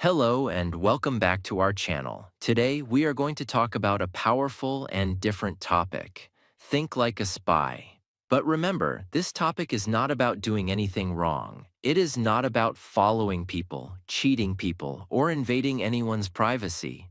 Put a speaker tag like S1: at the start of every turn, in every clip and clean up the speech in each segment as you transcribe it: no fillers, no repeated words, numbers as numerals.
S1: Hello and welcome back to our channel. Today we are going to talk about a powerful and different topic. Think like a spy. But remember, this topic is not about doing anything wrong. It is not about following people, cheating people, or invading anyone's privacy.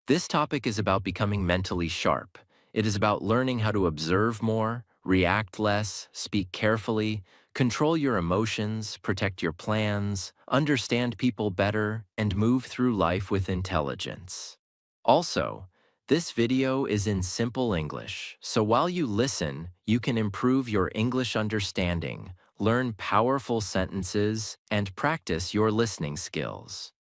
S1: This topic is about becoming mentally sharp. It is about learning how to observe more, react less, speak carefully, control your emotions, protect your plans, understand people better, and move through life with intelligence. Also, this video is in simple English, so while you listen, you can improve your English understanding, learn powerful sentences, and practice your listening skills.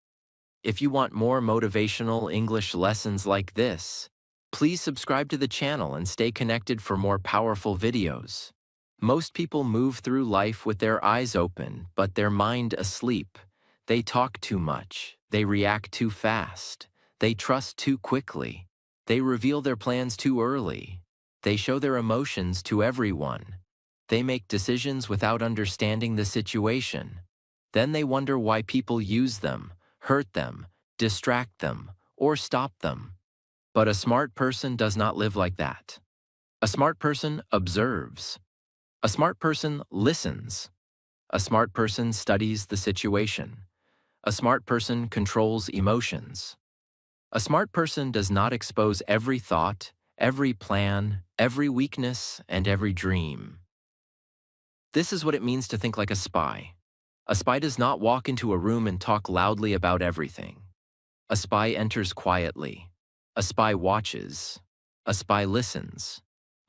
S1: If you want more motivational English lessons like this, please subscribe to the channel and stay connected for more powerful videos. Most people move through life with their eyes open, but their mind asleep. They talk too much. They react too fast. They trust too quickly. They reveal their plans too early. They show their emotions to everyone. They make decisions without understanding the situation. Then they wonder why people use them, hurt them, distract them, or stop them. But a smart person does not live like that. A smart person observes. A smart person listens. A smart person studies the situation. A smart person controls emotions. A smart person does not expose every thought, every plan, every weakness, and every dream. This is what it means to think like a spy. A spy does not walk into a room and talk loudly about everything. A spy enters quietly. A spy watches. A spy listens.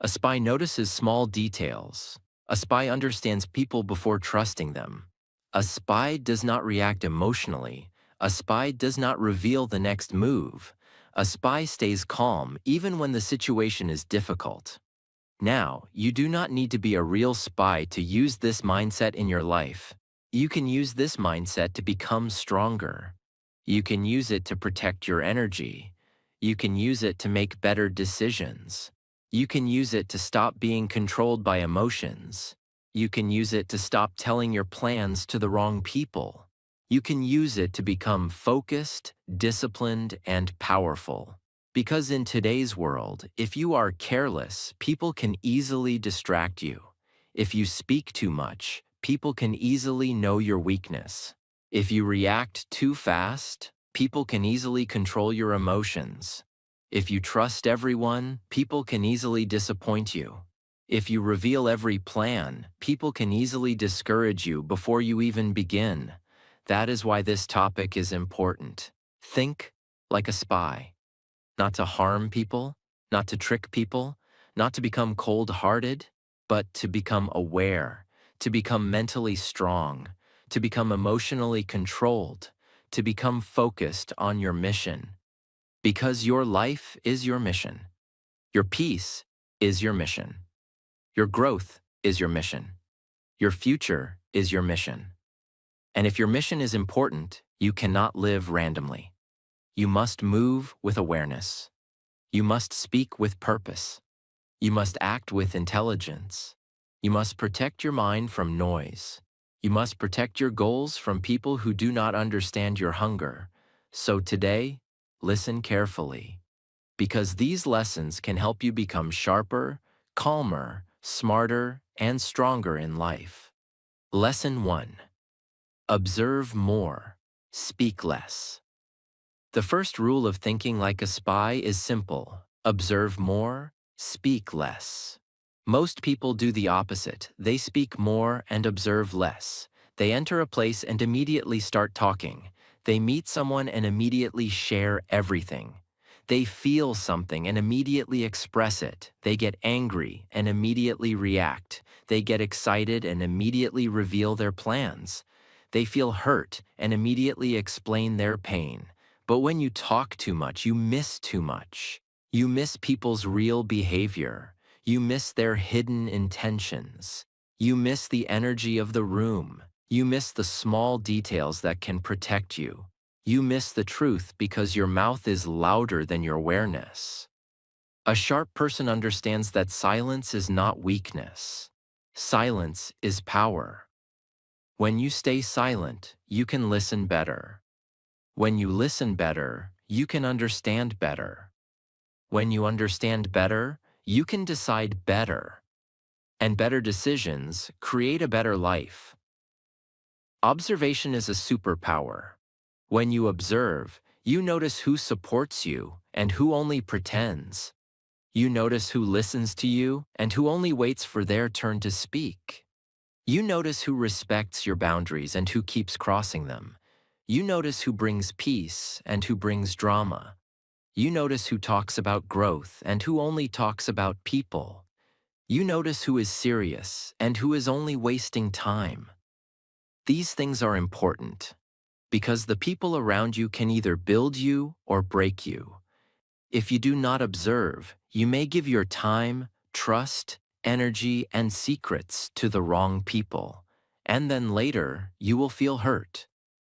S1: A spy notices small details. A spy understands people before trusting them. A spy does not react emotionally. A spy does not reveal the next move. A spy stays calm even when the situation is difficult. Now, you do not need to be a real spy to use this mindset in your life. You can use this mindset to become stronger. You can use it to protect your energy. You can use it to make better decisions. You can use it to stop being controlled by emotions. You can use it to stop telling your plans to the wrong people. You can use it to become focused, disciplined, and powerful. Because in today's world, if you are careless, people can easily distract you. If you speak too much, people can easily know your weakness. If you react too fast, people can easily control your emotions. If you trust everyone, people can easily disappoint you. If you reveal every plan, people can easily discourage you before you even begin. That is why this topic is important. Think like a spy. Not to harm people, not to trick people, not to become cold-hearted, but to become aware, to become mentally strong, to become emotionally controlled, to become focused on your mission. Because your life is your mission. Your peace is your mission. Your growth is your mission. Your future is your mission. And if your mission is important, you cannot live randomly. You must move with awareness. You must speak with purpose. You must act with intelligence. You must protect your mind from noise. You must protect your goals from people who do not understand your hunger. So today, listen carefully, because these lessons can help you become sharper, calmer, smarter, and stronger in life. Lesson 1. Observe more, speak less. The first rule of thinking like a spy is simple: observe more, speak less. Most people do the opposite. They speak more and observe less. They enter a place and immediately start talking. They meet someone and immediately share everything. They feel something and immediately express it. They get angry and immediately react. They get excited and immediately reveal their plans. They feel hurt and immediately explain their pain. But when you talk too much, you miss too much. You miss people's real behavior. You miss their hidden intentions. You miss the energy of the room. You miss the small details that can protect you. You miss the truth because your mouth is louder than your awareness. A sharp person understands that silence is not weakness. Silence is power. When you stay silent, you can listen better. When you listen better, you can understand better. When you understand better, you can decide better. And better decisions create a better life. Observation is a superpower. When you observe, you notice who supports you and who only pretends. You notice who listens to you and who only waits for their turn to speak. You notice who respects your boundaries and who keeps crossing them. You notice who brings peace and who brings drama. You notice who talks about growth and who only talks about people. You notice who is serious and who is only wasting time. These things are important because the people around you can either build you or break you. If you do not observe, you may give your time, trust, energy, and secrets to the wrong people, and then later you will feel hurt.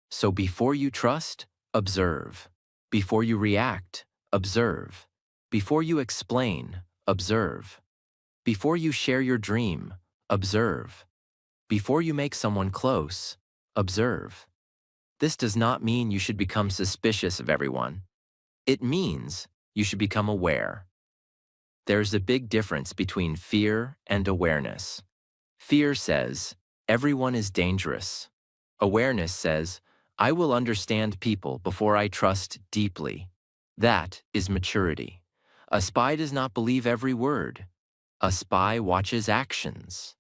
S1: So before you trust, observe. Before you react, observe. Before you explain, observe. Before you share your dream, observe. Before you make someone close, observe. This does not mean you should become suspicious of everyone. It means you should become aware. There's a big difference between fear and awareness. Fear says, everyone is dangerous. Awareness says, I will understand people before I trust deeply. That is maturity. A spy does not believe every word. A spy watches actions.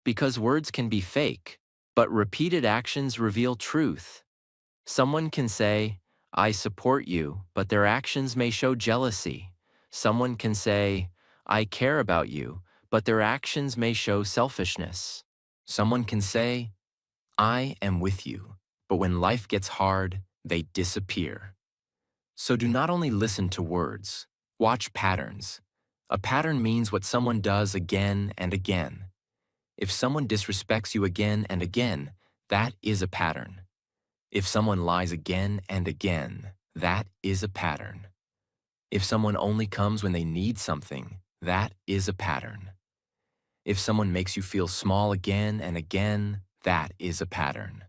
S1: Because words can be fake, but repeated actions reveal truth. Someone can say, I support you, but their actions may show jealousy. Someone can say, I care about you, but their actions may show selfishness. Someone can say, I am with you, but when life gets hard, they disappear. So do not only listen to words, watch patterns. A pattern means what someone does again and again. If someone disrespects you again and again, that is a pattern. If someone lies again and again, that is a pattern. If someone only comes when they need something, that is a pattern. If someone makes you feel small again and again, that is a pattern.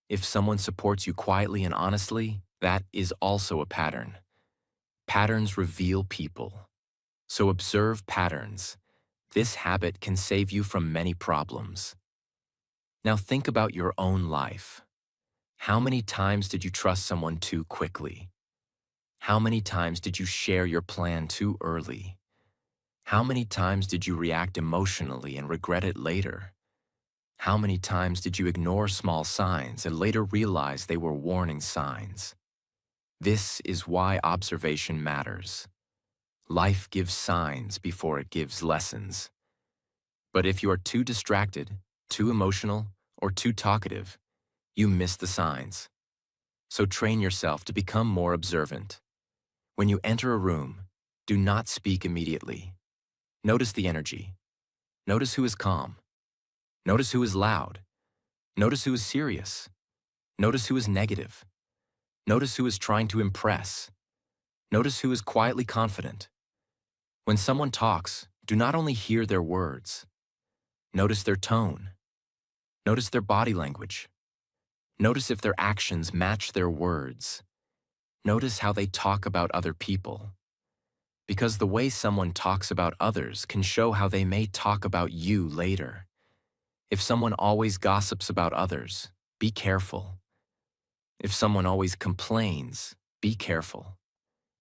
S1: If someone supports you quietly and honestly, that is also a pattern. Patterns reveal people. So observe patterns. This habit can save you from many problems. Now think about your own life. How many times did you trust someone too quickly? How many times did you share your plan too early? How many times did you react emotionally and regret it later? How many times did you ignore small signs and later realize they were warning signs? This is why observation matters. Life gives signs before it gives lessons. But if you are too distracted, too emotional, or too talkative, you miss the signs. So train yourself to become more observant. When you enter a room, do not speak immediately. Notice the energy. Notice who is calm. Notice who is loud. Notice who is serious. Notice who is negative. Notice who is trying to impress. Notice who is quietly confident. When someone talks, do not only hear their words. Notice their tone. Notice their body language. Notice if their actions match their words. Notice how they talk about other people. Because the way someone talks about others can show how they may talk about you later. If someone always gossips about others, be careful. If someone always complains, be careful.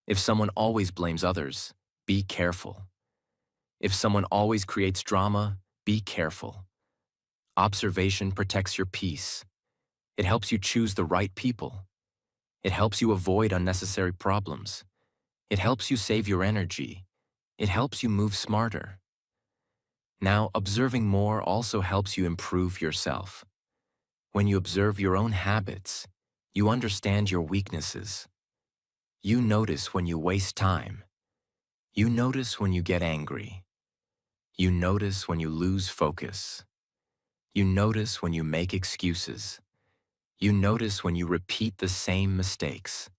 S1: If someone always blames others, be careful. If someone always creates drama, be careful. Observation protects your peace. It helps you choose the right people. It helps you avoid unnecessary problems. It helps you save your energy. It helps you move smarter. Now, observing more also helps you improve yourself. When you observe your own habits, you understand your weaknesses. You notice when you waste time. You notice when you get angry. You notice when you lose focus. You notice when you make excuses. You notice when you repeat the same mistakes.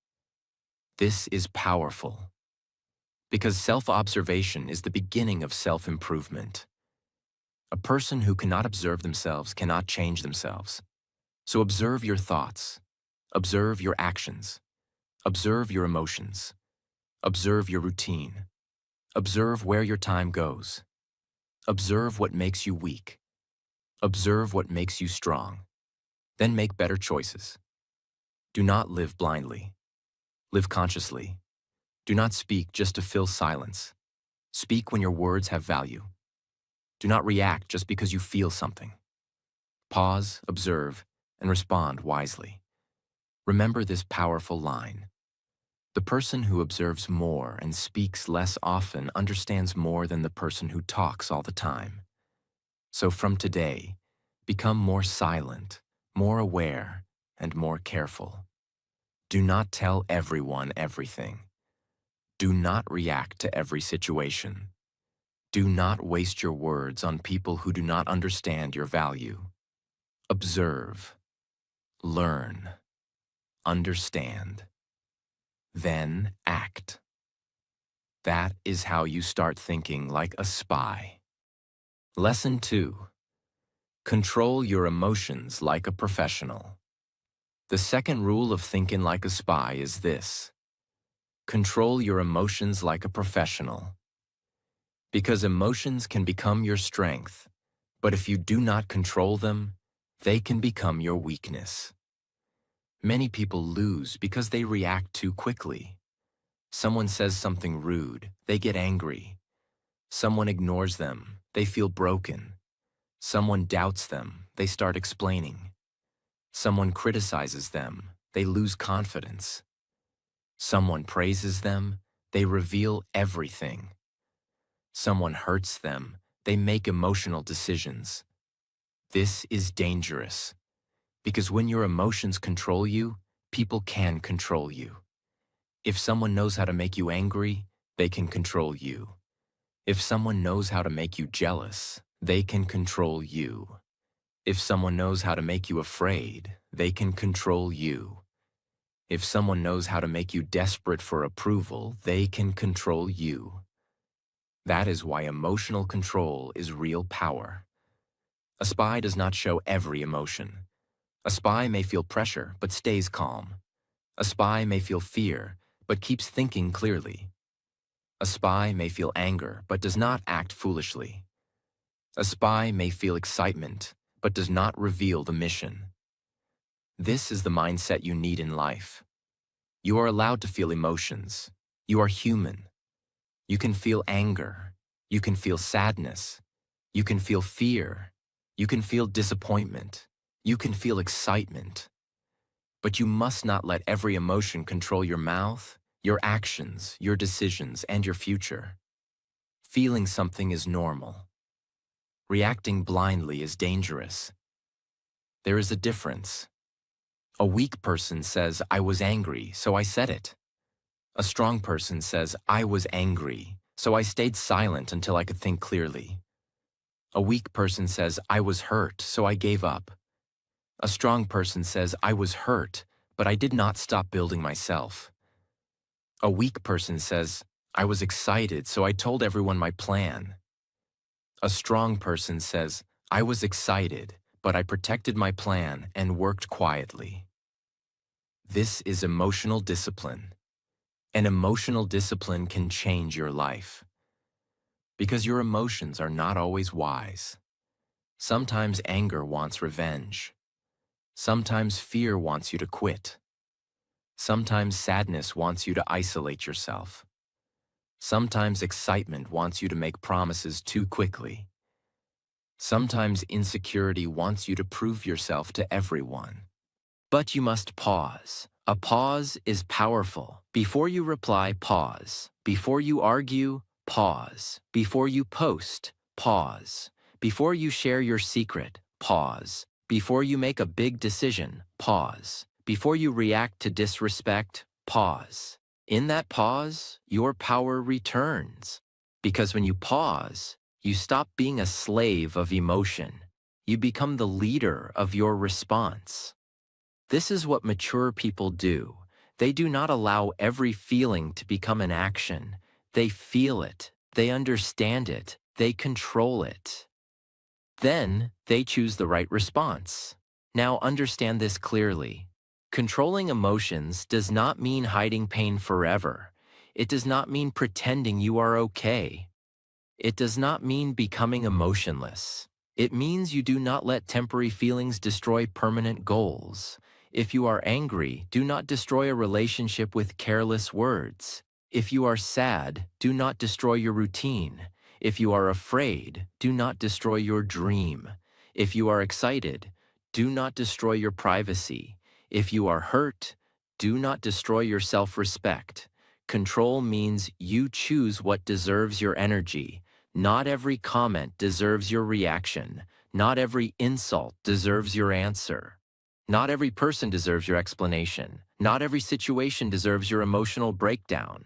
S1: This is powerful. Because self-observation is the beginning of self-improvement. A person who cannot observe themselves cannot change themselves. So observe your thoughts. Observe your actions. Observe your emotions. Observe your routine. Observe where your time goes. Observe what makes you weak. Observe what makes you strong. Then make better choices. Do not live blindly. Live consciously. Do not speak just to fill silence. Speak when your words have value. Do not react just because you feel something. Pause, observe, and respond wisely. Remember this powerful line. The person who observes more and speaks less often understands more than the person who talks all the time. So from today, become more silent, more aware, and more careful. Do not tell everyone everything. Do not react to every situation. Do not waste your words on people who do not understand your value. Observe, learn, understand, then act. That is how you start thinking like a spy. Lesson 2. Control your emotions like a professional. The second rule of thinking like a spy is this. Control your emotions like a professional. Because emotions can become your strength, but if you do not control them, they can become your weakness. Many people lose because they react too quickly. Someone says something rude, they get angry. Someone ignores them, they feel broken. Someone doubts them, they start explaining. Someone criticizes them, they lose confidence. Someone praises them, they reveal everything. Someone hurts them, they make emotional decisions. This is dangerous, because when your emotions control you, people can control you. If someone knows how to make you angry, they can control you. If someone knows how to make you jealous, they can control you. If someone knows how to make you afraid, they can control you. If someone knows how to make you desperate for approval, they can control you. That is why emotional control is real power. A spy does not show every emotion. A spy may feel pressure but stays calm. A spy may feel fear but keeps thinking clearly. A spy may feel anger but does not act foolishly. A spy may feel excitement but does not reveal the mission. This is the mindset you need in life. You are allowed to feel emotions. You are human. You can feel anger. You can feel sadness. You can feel fear. You can feel disappointment. You can feel excitement. But you must not let every emotion control your mouth, your actions, your decisions, and your future. Feeling something is normal. Reacting blindly is dangerous. There is a difference. A weak person says, "I was angry, so I said it." A strong person says, "I was angry, so I stayed silent until I could think clearly." A weak person says, "I was hurt, so I gave up." A strong person says, "I was hurt, but I did not stop building myself." A weak person says, "I was excited, so I told everyone my plan." A strong person says, "I was excited, but I protected my plan and worked quietly." This is emotional discipline. And emotional discipline can change your life. Because your emotions are not always wise. Sometimes anger wants revenge. Sometimes fear wants you to quit. Sometimes sadness wants you to isolate yourself. Sometimes excitement wants you to make promises too quickly. Sometimes insecurity wants you to prove yourself to everyone. But you must pause. A pause is powerful. Before you reply, pause. Before you argue, pause. Before you post, pause. Before you share your secret, pause. Before you make a big decision, pause. Before you react to disrespect, pause. In that pause, your power returns. Because when you pause, you stop being a slave of emotion. You become the leader of your response. This is what mature people do. They do not allow every feeling to become an action. They feel it. They understand it. They control it. Then they choose the right response. Now understand this clearly. Controlling emotions does not mean hiding pain forever. It does not mean pretending you are okay. It does not mean becoming emotionless. It means you do not let temporary feelings destroy permanent goals. If you are angry, do not destroy a relationship with careless words. If you are sad, do not destroy your routine. If you are afraid, do not destroy your dream. If you are excited, do not destroy your privacy. If you are hurt, do not destroy your self-respect. Control means you choose what deserves your energy. Not every comment deserves your reaction. Not every insult deserves your answer. Not every person deserves your explanation. Not every situation deserves your emotional breakdown.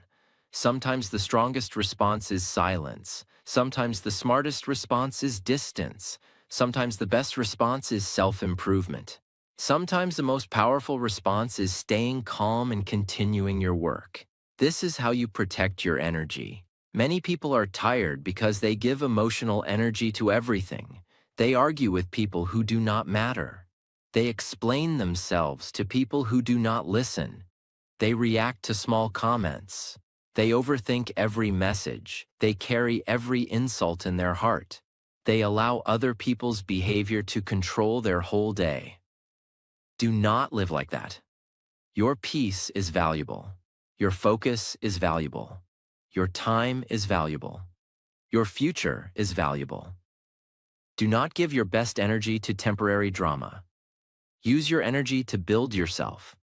S1: Sometimes the strongest response is silence. Sometimes the smartest response is distance. Sometimes the best response is self-improvement. Sometimes the most powerful response is staying calm and continuing your work. This is how you protect your energy. Many people are tired because they give emotional energy to everything. They argue with people who do not matter. They explain themselves to people who do not listen. They react to small comments. They overthink every message. They carry every insult in their heart. They allow other people's behavior to control their whole day. Do not live like that. Your peace is valuable. Your focus is valuable. Your time is valuable. Your future is valuable. Do not give your best energy to temporary drama. Use your energy to build yourself.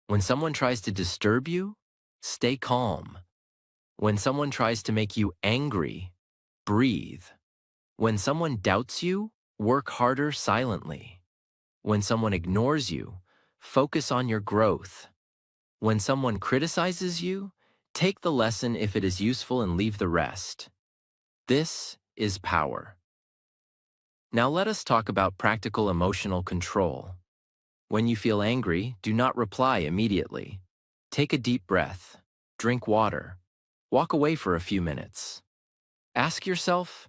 S1: When someone tries to disturb you, stay calm. When someone tries to make you angry, breathe. When someone doubts you, work harder silently. When someone ignores you, focus on your growth. When someone criticizes you, take the lesson if it is useful and leave the rest. This is power. Now let us talk about practical emotional control. When you feel angry, do not reply immediately. Take a deep breath. Drink water. Walk away for a few minutes. Ask yourself,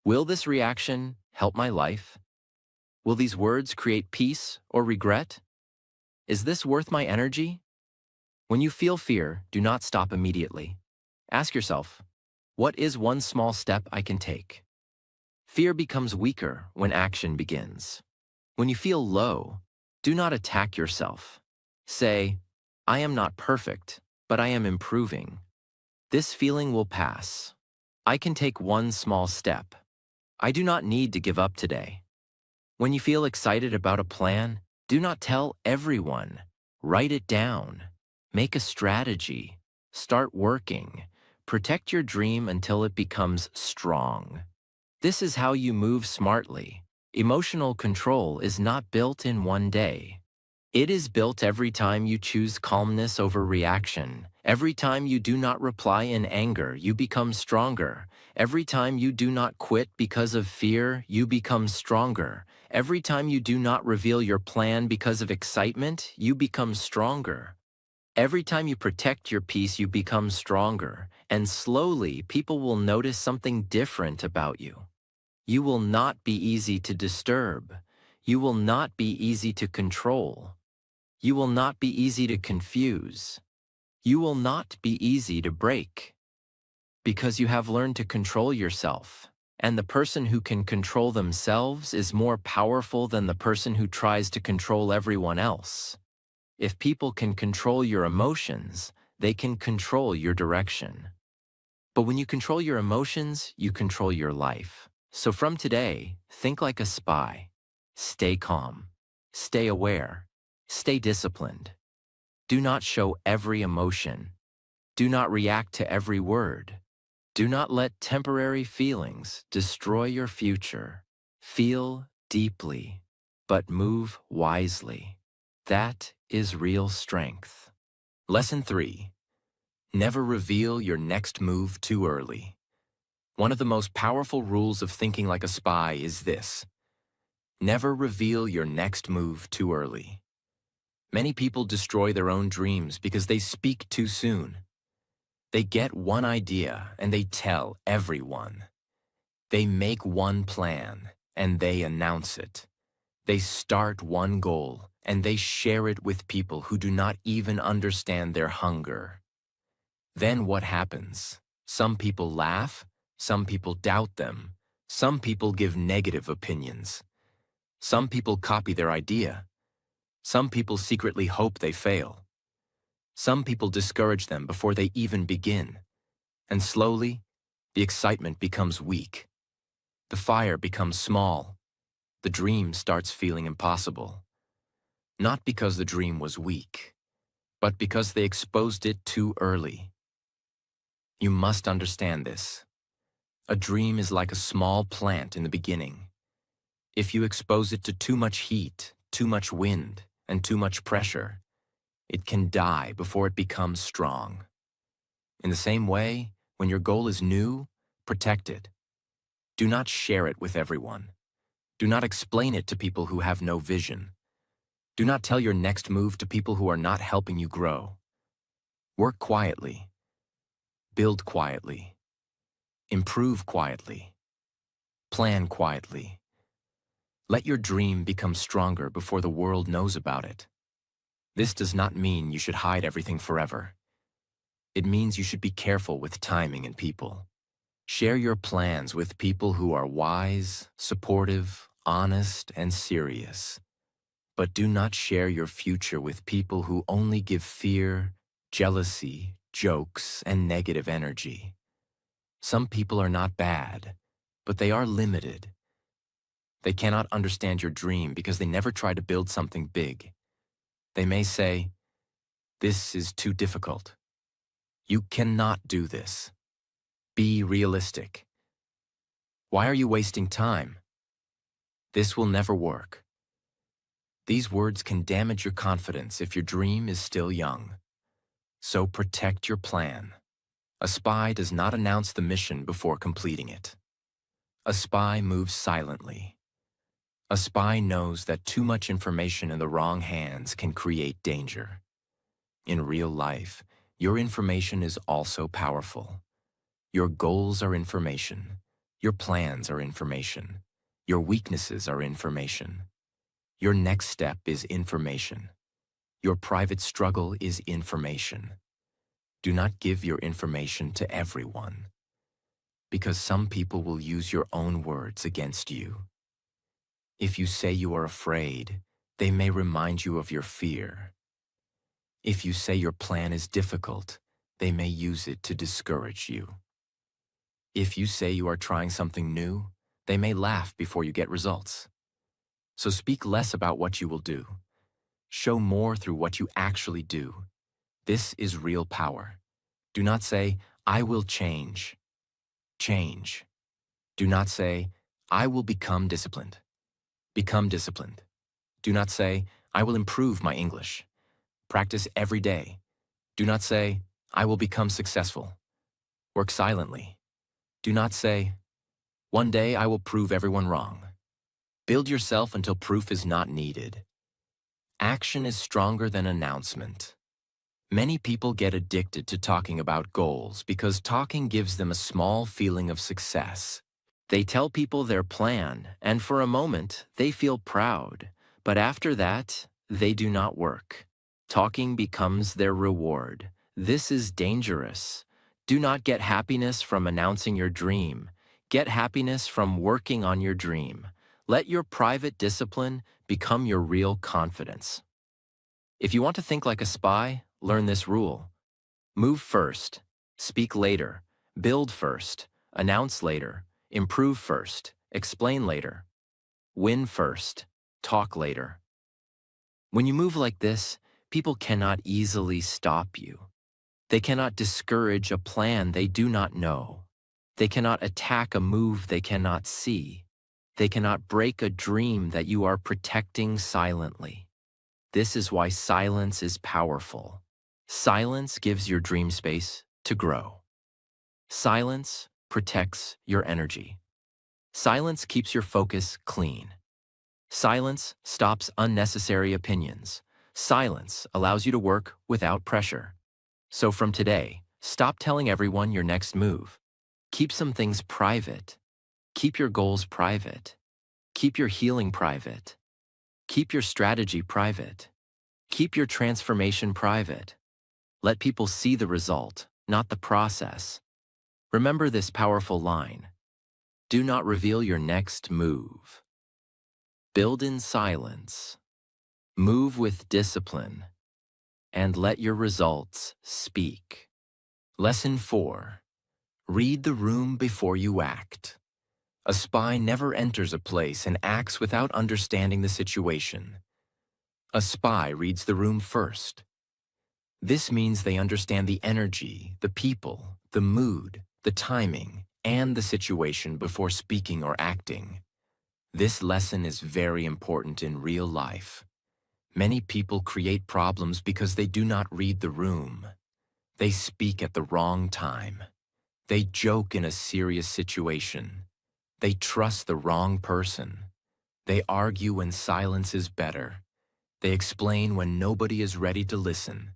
S1: will this reaction help my life? Will these words create peace or regret? Is this worth my energy? When you feel fear, do not stop immediately. Ask yourself, what is one small step I can take? Fear becomes weaker when action begins. When you feel low, do not attack yourself. Say, I am not perfect, but I am improving. This feeling will pass. I can take one small step. I do not need to give up today. When you feel excited about a plan, do not tell everyone. Write it down. Make a strategy. Start working. Protect your dream until it becomes strong. This is how you move smartly. Emotional control is not built in one day. It is built every time you choose calmness over reaction. Every time you do not reply in anger, you become stronger. Every time you do not quit because of fear, you become stronger. Every time you do not reveal your plan because of excitement, you become stronger. Every time you protect your peace, you become stronger. And slowly, people will notice something different about you. You will not be easy to disturb. You will not be easy to control. You will not be easy to confuse. You will not be easy to break. Because you have learned to control yourself. And the person who can control themselves is more powerful than the person who tries to control everyone else. If people can control your emotions, they can control your direction. But when you control your emotions, you control your life. So from today, think like a spy. Stay calm. Stay aware. Stay disciplined. Do not show every emotion. Do not react to every word. Do not let temporary feelings destroy your future. Feel deeply, but move wisely. That is real strength. Lesson 3. Never reveal your next move too early. One of the most powerful rules of thinking like a spy is this: never reveal your next move too early. Many people destroy their own dreams because they speak too soon. They get one idea and they tell everyone. They make one plan and they announce it. They start one goal, and they share it with people who do not even understand their hunger. Then what happens? Some people laugh, some people doubt them, some people give negative opinions, some people copy their idea, some people secretly hope they fail, some people discourage them before they even begin, and slowly, the excitement becomes weak. The fire becomes small. The dream starts feeling impossible. Not because the dream was weak, but because they exposed it too early. You must understand this. A dream is like a small plant in the beginning. If you expose it to too much heat, too much wind, and too much pressure, it can die before it becomes strong. In the same way, when your goal is new, protect it. Do not share it with everyone. Do not explain it to people who have no vision. Do not tell your next move to people who are not helping you grow. Work quietly. Build quietly. Improve quietly. Plan quietly. Let your dream become stronger before the world knows about it. This does not mean you should hide everything forever. It means you should be careful with timing and people. Share your plans with people who are wise, supportive, honest, and serious. But do not share your future with people who only give fear, jealousy, jokes, and negative energy. Some people are not bad, but they are limited. They cannot understand your dream because they never try to build something big. They may say, "This is too difficult. You cannot do this. Be realistic. Why are you wasting time? This will never work." These words can damage your confidence if your dream is still young. So protect your plan. A spy does not announce the mission before completing it. A spy moves silently. A spy knows that too much information in the wrong hands can create danger. In real life, your information is also powerful. Your goals are information. Your plans are information. Your weaknesses are information. Your next step is information. Your private struggle is information. Do not give your information to everyone, because some people will use your own words against you. If you say you are afraid, they may remind you of your fear. If you say your plan is difficult, they may use it to discourage you. If you say you are trying something new, they may laugh before you get results. So speak less about what you will do. Show more through what you actually do. This is real power. Do not say, "I will change." Change. Do not say, "I will become disciplined." Become disciplined. Do not say, "I will improve my English." Practice every day. Do not say, "I will become successful." Work silently. Do not say, "One day I will prove everyone wrong." Build yourself until proof is not needed. Action is stronger than announcement. Many people get addicted to talking about goals because talking gives them a small feeling of success. They tell people their plan, and for a moment, they feel proud. But after that, they do not work. Talking becomes their reward. This is dangerous. Do not get happiness from announcing your dream. Get happiness from working on your dream. Let your private discipline become your real confidence. If you want to think like a spy, learn this rule. Move first, speak later, build first, announce later, improve first, explain later, win first, talk later. When you move like this, people cannot easily stop you. They cannot discourage a plan they do not know. They cannot attack a move they cannot see. They cannot break a dream that you are protecting silently. This is why silence is powerful. Silence gives your dream space to grow. Silence protects your energy. Silence keeps your focus clean. Silence stops unnecessary opinions. Silence allows you to work without pressure. So from today, stop telling everyone your next move. Keep some things private. Keep your goals private. Keep your healing private. Keep your strategy private. Keep your transformation private. Let people see the result, not the process. Remember this powerful line. Do not reveal your next move. Build in silence. Move with discipline. And let your results speak. Lesson 4. Read the room before you act. A spy never enters a place and acts without understanding the situation. A spy reads the room first. This means they understand the energy, the people, the mood, the timing, and the situation before speaking or acting. This lesson is very important in real life. Many people create problems because they do not read the room. They speak at the wrong time. They joke in a serious situation. They trust the wrong person. They argue when silence is better. They explain when nobody is ready to listen.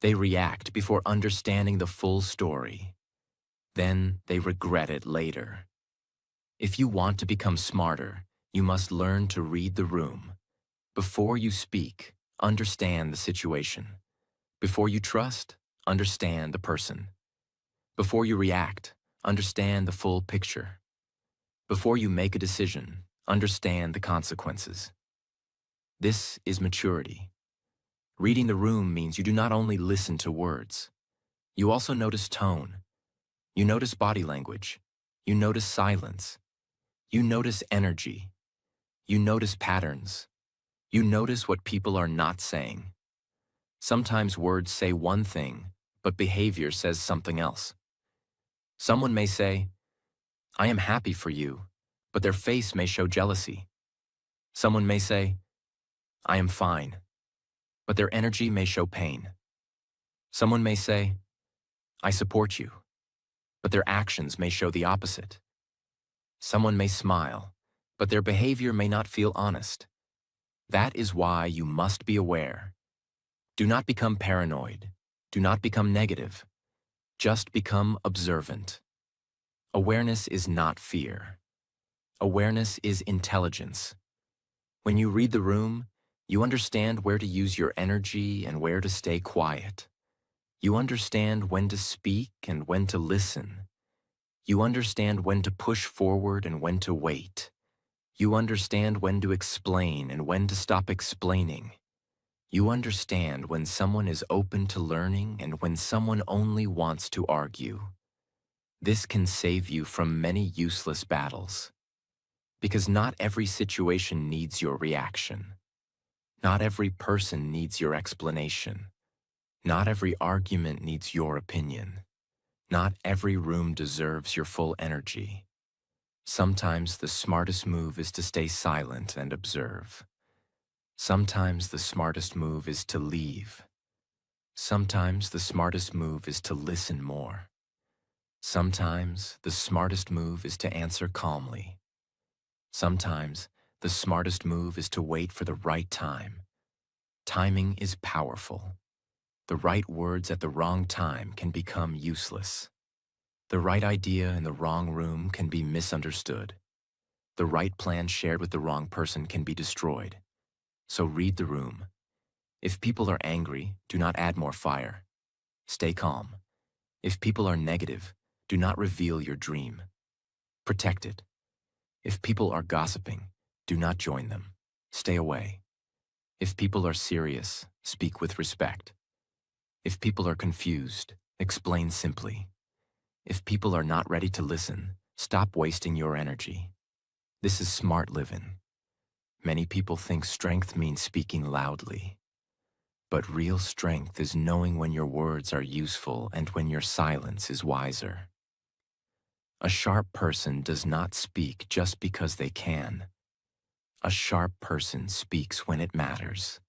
S1: They react before understanding the full story. Then they regret it later. If you want to become smarter, you must learn to read the room. Before you speak, understand the situation. Before you trust, understand the person. Before you react, understand the full picture. Before you make a decision, understand the consequences. This is maturity. Reading the room means you do not only listen to words. You also notice tone. You notice body language. You notice silence. You notice energy. You notice patterns. You notice what people are not saying. Sometimes words say one thing, but behavior says something else. Someone may say, "I am happy for you," but their face may show jealousy. Someone may say, "I am fine," but their energy may show pain. Someone may say, "I support you," but their actions may show the opposite. Someone may smile, but their behavior may not feel honest. That is why you must be aware. Do not become paranoid. Do not become negative. Just become observant. Awareness is not fear. Awareness is intelligence. When you read the room, you understand where to use your energy and where to stay quiet. You understand when to speak and when to listen. You understand when to push forward and when to wait. You understand when to explain and when to stop explaining. You understand when someone is open to learning and when someone only wants to argue. This can save you from many useless battles. Because not every situation needs your reaction. Not every person needs your explanation. Not every argument needs your opinion. Not every room deserves your full energy. Sometimes the smartest move is to stay silent and observe. Sometimes the smartest move is to leave. Sometimes the smartest move is to listen more. Sometimes the smartest move is to answer calmly. Sometimes the smartest move is to wait for the right time. Timing is powerful. The right words at the wrong time can become useless. The right idea in the wrong room can be misunderstood. The right plan shared with the wrong person can be destroyed. So read the room. If people are angry, do not add more fire. Stay calm. If people are negative, do not reveal your dream. Protect it. If people are gossiping, do not join them. Stay away. If people are serious, speak with respect. If people are confused, explain simply. If people are not ready to listen, stop wasting your energy. This is smart living. Many people think strength means speaking loudly. But real strength is knowing when your words are useful and when your silence is wiser. A sharp person does not speak just because they can. A sharp person speaks when it matters.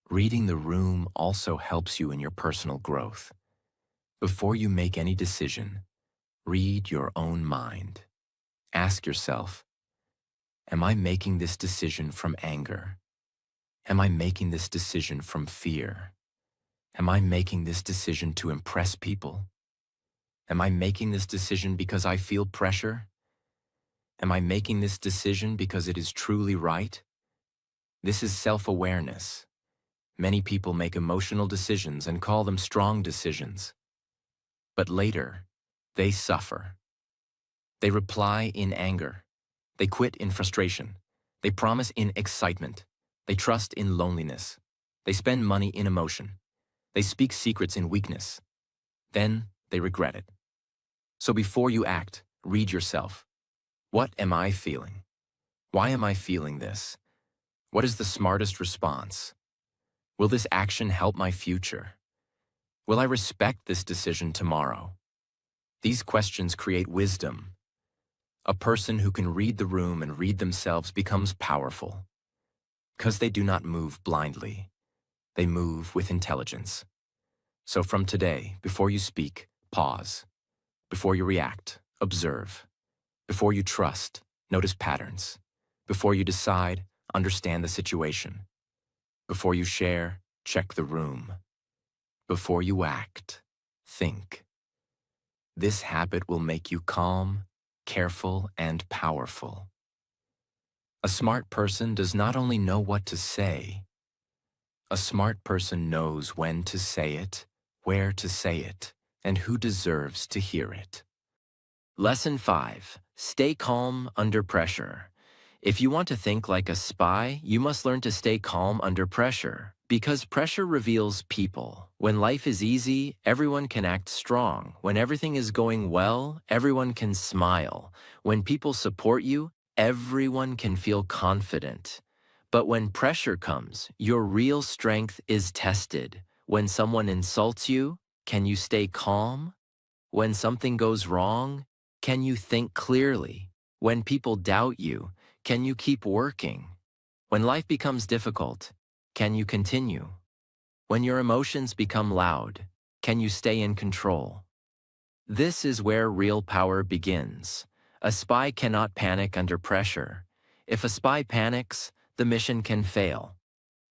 S1: Reading the room also helps you in your personal growth. Before you make any decision, read your own mind. Ask yourself, am I making this decision from anger? Am I making this decision from fear? Am I making this decision to impress people? Am I making this decision because I feel pressure? Am I making this decision because it is truly right? This is self-awareness. Many people make emotional decisions and call them strong decisions. But later, they suffer. They reply in anger. They quit in frustration. They promise in excitement. They trust in loneliness. They spend money in emotion. They speak secrets in weakness. Then they regret it. So before you act, read yourself. What am I feeling? Why am I feeling this? What is the smartest response? Will this action help my future? Will I respect this decision tomorrow? These questions create wisdom. A person who can read the room and read themselves becomes powerful. Because they do not move blindly. They move with intelligence. So from today, before you speak, pause. Before you react, observe. Before you trust, notice patterns. Before you decide, understand the situation. Before you share, check the room. Before you act, think. This habit will make you calm, careful, and powerful. A smart person does not only know what to say, a smart person knows when to say it, where to say it, and who deserves to hear it. Lesson 5. Stay calm under pressure. If you want to think like a spy, you must learn to stay calm under pressure. Because pressure reveals people. When life is easy, everyone can act strong. When everything is going well, everyone can smile. When people support you, everyone can feel confident. But when pressure comes, your real strength is tested. When someone insults you, can you stay calm? When something goes wrong, can you think clearly? When people doubt you, can you keep working? When life becomes difficult, can you continue? When your emotions become loud, can you stay in control? This is where real power begins. A spy cannot panic under pressure. If a spy panics, the mission can fail.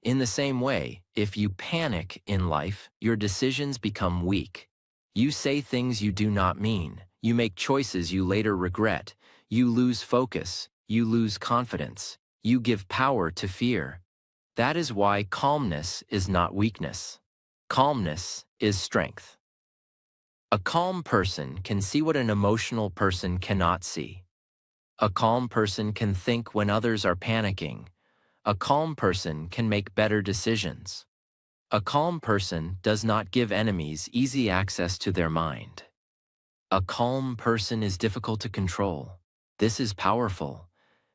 S1: In the same way, if you panic in life, your decisions become weak. You say things you do not mean. You make choices you later regret. You lose focus. You lose confidence. You give power to fear. That is why calmness is not weakness. Calmness is strength. A calm person can see what an emotional person cannot see. A calm person can think when others are panicking. A calm person can make better decisions. A calm person does not give enemies easy access to their mind. A calm person is difficult to control. This is powerful.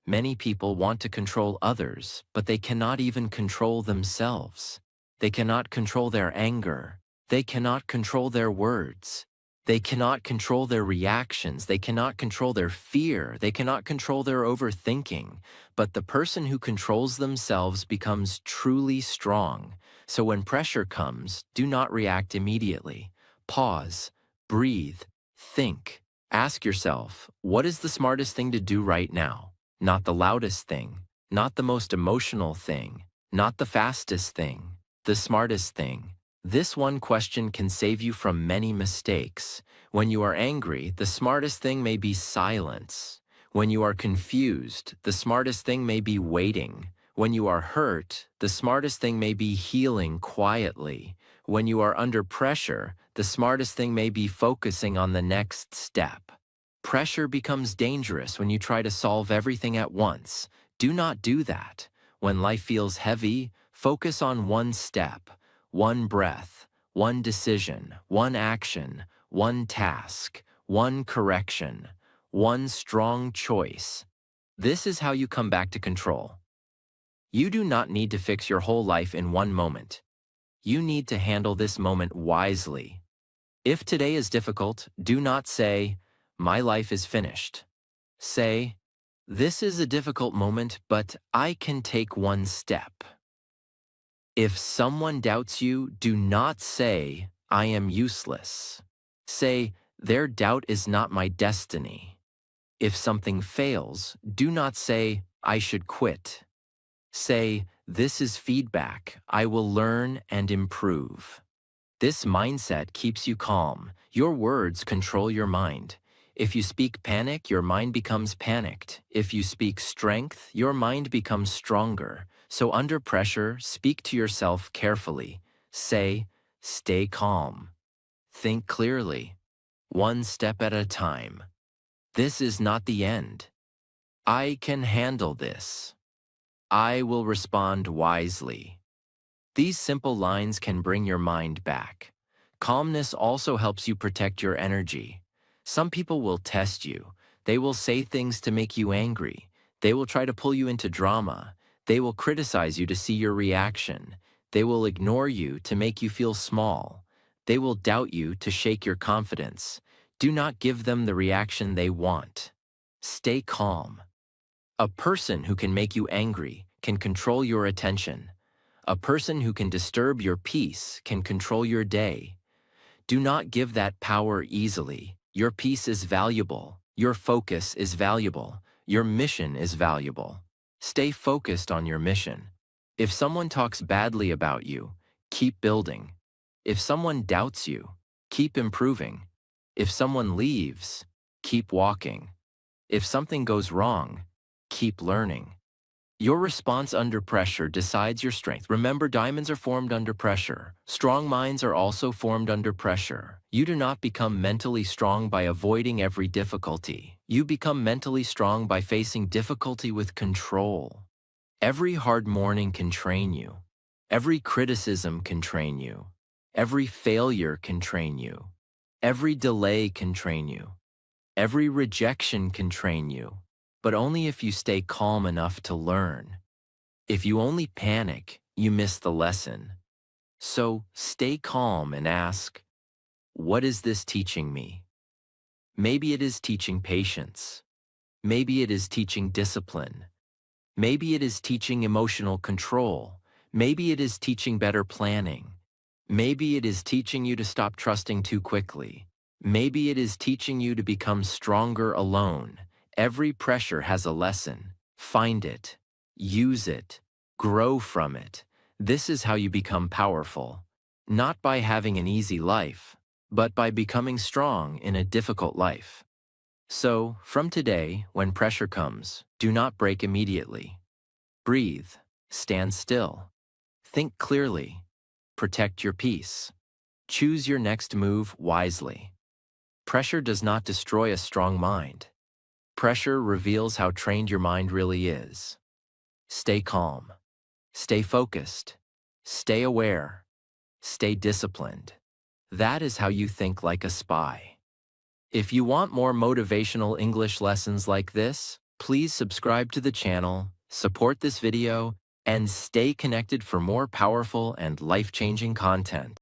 S1: Many people want to control others, but they cannot even control themselves. They cannot control their anger. They cannot control their words. They cannot control their reactions. They cannot control their fear. They cannot control their overthinking. But the person who controls themselves becomes truly strong. So when pressure comes, do not react immediately. Pause, breathe, think. Ask yourself, what is the smartest thing to do right now? Not the loudest thing, not the most emotional thing, not the fastest thing, the smartest thing. This one question can save you from many mistakes. When you are angry, the smartest thing may be silence. When you are confused, the smartest thing may be waiting. When you are hurt, the smartest thing may be healing quietly. When you are under pressure, the smartest thing may be focusing on the next step. Pressure becomes dangerous when you try to solve everything at once. Do not do that. When life feels heavy, focus on one step, one breath, one decision, one action, one task, one correction, one strong choice. This is how you come back to control. You do not need to fix your whole life in one moment. You need to handle this moment wisely. If today is difficult, do not say, "My life is finished." Say, "This is a difficult moment, but I can take one step." If someone doubts you, do not say, "I am useless." Say, "Their doubt is not my destiny." If something fails, do not say, "I should quit." Say, "This is feedback. I will learn and improve." This mindset keeps you calm. Your words control your mind. If you speak panic, your mind becomes panicked. If you speak strength, your mind becomes stronger. So under pressure, speak to yourself carefully. Say, stay calm. Think clearly. One step at a time. This is not the end. I can handle this. I will respond wisely. These simple lines can bring your mind back. Calmness also helps you protect your energy. Some people will test you. They will say things to make you angry. They will try to pull you into drama. They will criticize you to see your reaction. They will ignore you to make you feel small. They will doubt you to shake your confidence. Do not give them the reaction they want. Stay calm. A person who can make you angry can control your attention. A person who can disturb your peace can control your day. Do not give that power easily. Your peace is valuable. Your focus is valuable. Your mission is valuable. Stay focused on your mission. If someone talks badly about you, keep building. If someone doubts you, keep improving. If someone leaves, keep walking. If something goes wrong, keep learning. Your response under pressure decides your strength. Remember, diamonds are formed under pressure. Strong minds are also formed under pressure. You do not become mentally strong by avoiding every difficulty. You become mentally strong by facing difficulty with control. Every hard morning can train you. Every criticism can train you. Every failure can train you. Every delay can train you. Every rejection can train you. But only if you stay calm enough to learn. If you only panic, you miss the lesson. So stay calm and ask, what is this teaching me? Maybe it is teaching patience. Maybe it is teaching discipline. Maybe it is teaching emotional control. Maybe it is teaching better planning. Maybe it is teaching you to stop trusting too quickly. Maybe it is teaching you to become stronger alone. Every pressure has a lesson. Find it. Use it. Grow from it. This is how you become powerful. Not by having an easy life, but by becoming strong in a difficult life. So, from today, when pressure comes, do not break immediately. Breathe. Stand still. Think clearly. Protect your peace. Choose your next move wisely. Pressure does not destroy a strong mind. Pressure reveals how trained your mind really is. Stay calm. Stay focused. Stay aware. Stay disciplined. That is how you think like a spy. If you want more motivational English lessons like this, please subscribe to the channel, support this video, and stay connected for more powerful and life-changing content.